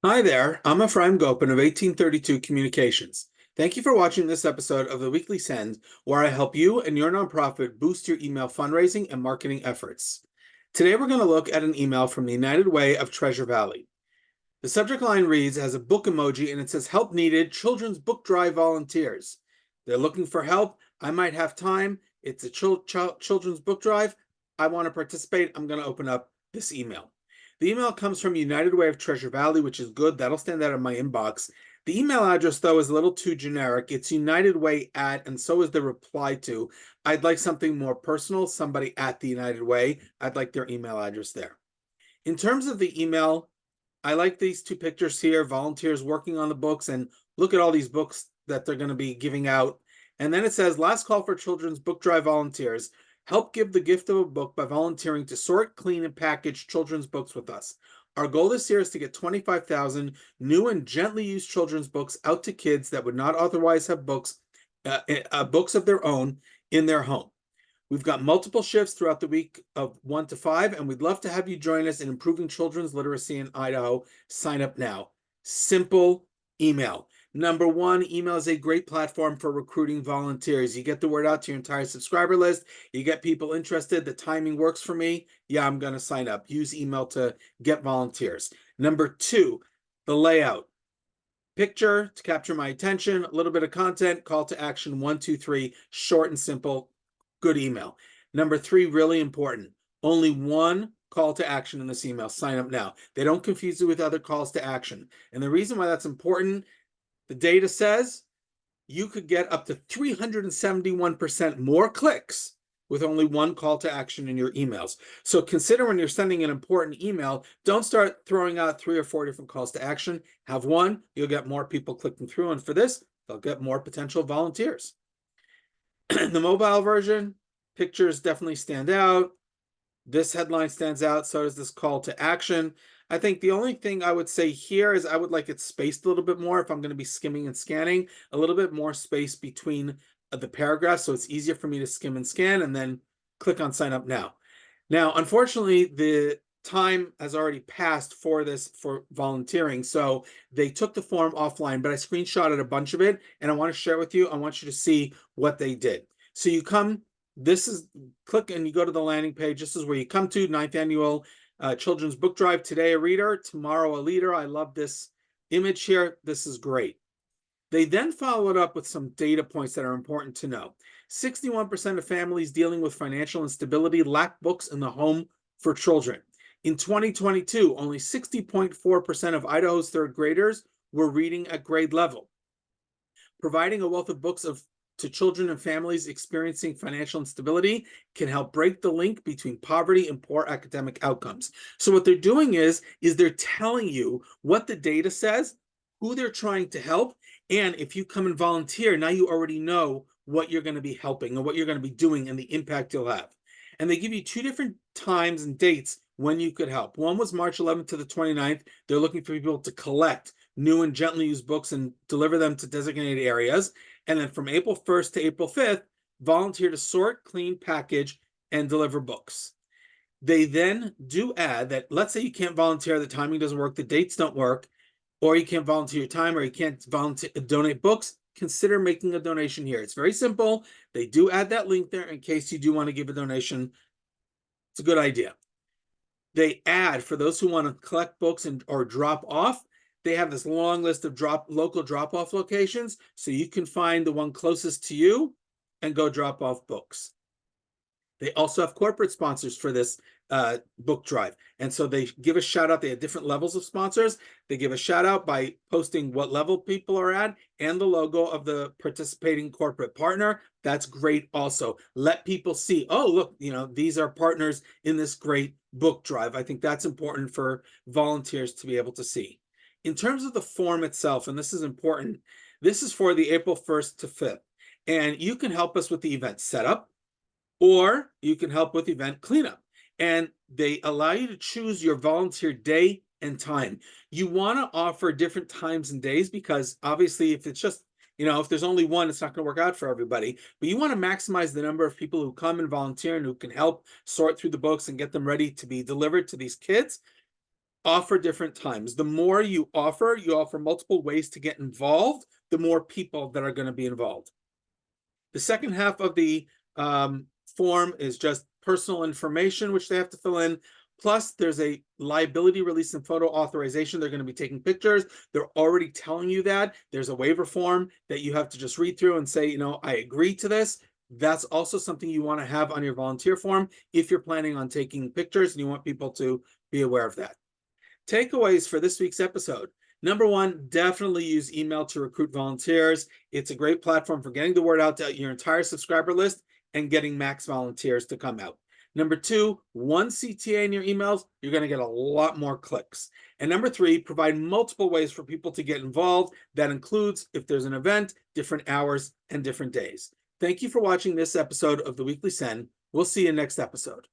Hi there, I'm Ephraim Gopin of 1832 Communications. Thank you for watching this episode of the Weekly Send, where I help you and your nonprofit boost your email fundraising and marketing efforts. Today, we're going to look at an email from the United Way of Treasure Valley. The subject line reads as a book emoji and it says, "Help needed, children's book drive volunteers." They're looking for help. I might have time. It's a children's book drive. I want to participate. I'm going to open up this email. The email comes from United Way of Treasure Valley, which is good. That'll stand out in my inbox. The email address, though, is a little too generic. It's United Way at, and so is the reply to. I'd like something more personal, somebody at the United Way. I'd like their email address there. In terms of the email, I like these two pictures here, volunteers working on the books, and look at all these books that they're going to be giving out. And then it says, last call for children's book drive volunteers. Help give the gift of a book by volunteering to sort, clean, and package children's books with us. Our goal this year is to get 25,000 new and gently used children's books out to kids that would not otherwise have books of their own in their home. We've got multiple shifts throughout the week of 1 to 5, and we'd love to have you join us in improving children's literacy in Idaho. Sign up now. Simple email. Number one, email is a great platform for recruiting volunteers. You get the word out to your entire subscriber list. You get people interested. The timing works for me. Yeah, I'm going to sign up. Use email to get volunteers. Number two, the layout. Picture to capture my attention, a little bit of content, call to action, 1, 2, 3, short and simple, good email. Number three, really important, only one call to action in this email. Sign up now. They don't confuse it with other calls to action. And the reason why that's important, the data says you could get up to 371% more clicks with only one call to action in your emails. So consider when you're sending an important email, don't start throwing out 3 or 4 different calls to action. Have one, you'll get more people clicking through. And for this, they'll get more potential volunteers. The mobile version, pictures definitely stand out. This headline stands out, so does this call to action. I think the only thing I would say here is I would like it spaced a little bit more if I'm going to be skimming and scanning, a little bit more space between the paragraphs so it's easier for me to skim and scan and then click on sign up now. Now, unfortunately, the time has already passed for this for volunteering, so they took the form offline, but I screenshotted a bunch of it and I want to share with you. I want you to see what they did. So you come, this is, click and you go to the landing page. This is where you come to, 9th annual Children's Book Drive. Today a reader, tomorrow a leader. I love this image here. This is great. They then followed up with some data points that are important to know. 61% of families dealing with financial instability lack books in the home for children. In 2022, only 60.4% of Idaho's third graders were reading at grade level. Providing a wealth of books to children and families experiencing financial instability can help break the link between poverty and poor academic outcomes. So what they're doing is they're telling you what the data says, who they're trying to help, and if you come and volunteer, now you already know what you're going to be helping and what you're going to be doing and the impact you'll have. And they give you 2 different times and dates when you could help. One was March 11th to the 29th. They're looking for people to collect new and gently used books and deliver them to designated areas. And then from April 1st to April 5th, volunteer to sort, clean, package, and deliver books. They then do add that, let's say you can't volunteer, the timing doesn't work, the dates don't work, or you can't volunteer your time, or you can't donate books, consider making a donation here. It's very simple. They do add that link there in case you do want to give a donation. It's a good idea. They add, for those who want to collect books or drop off, they have this long list of local drop-off locations, so you can find the one closest to you and go drop off books. They also have corporate sponsors for this book drive. And so they give a shout out. They have different levels of sponsors. They give a shout out by posting what level people are at and the logo of the participating corporate partner. That's great also. Let people see, oh, look, these are partners in this great book drive. I think that's important for volunteers to be able to see. In terms of the form itself, and this is important, this is for the April 1st to 5th. And you can help us with the event setup, or you can help with event cleanup. And they allow you to choose your volunteer day and time. You want to offer different times and days because obviously if it's just, if there's only one, it's not going to work out for everybody. But you want to maximize the number of people who come and volunteer and who can help sort through the books and get them ready to be delivered to these kids. offer different times. The more you offer multiple ways to get involved, the more people that are going to be involved. The second half of the form is just personal information, which they have to fill in. Plus, there's a liability release and photo authorization. They're going to be taking pictures. They're already telling you that. There's a waiver form that you have to just read through and say, I agree to this. That's also something you want to have on your volunteer form if you're planning on taking pictures and you want people to be aware of that. Takeaways for this week's episode. Number one, definitely use email to recruit volunteers. It's a great platform for getting the word out to your entire subscriber list and getting max volunteers to come out. Number two, one CTA in your emails, you're going to get a lot more clicks. And number three, provide multiple ways for people to get involved. That includes, if there's an event, different hours and different days. Thank you for watching this episode of the Weekly Send. We'll see you next episode.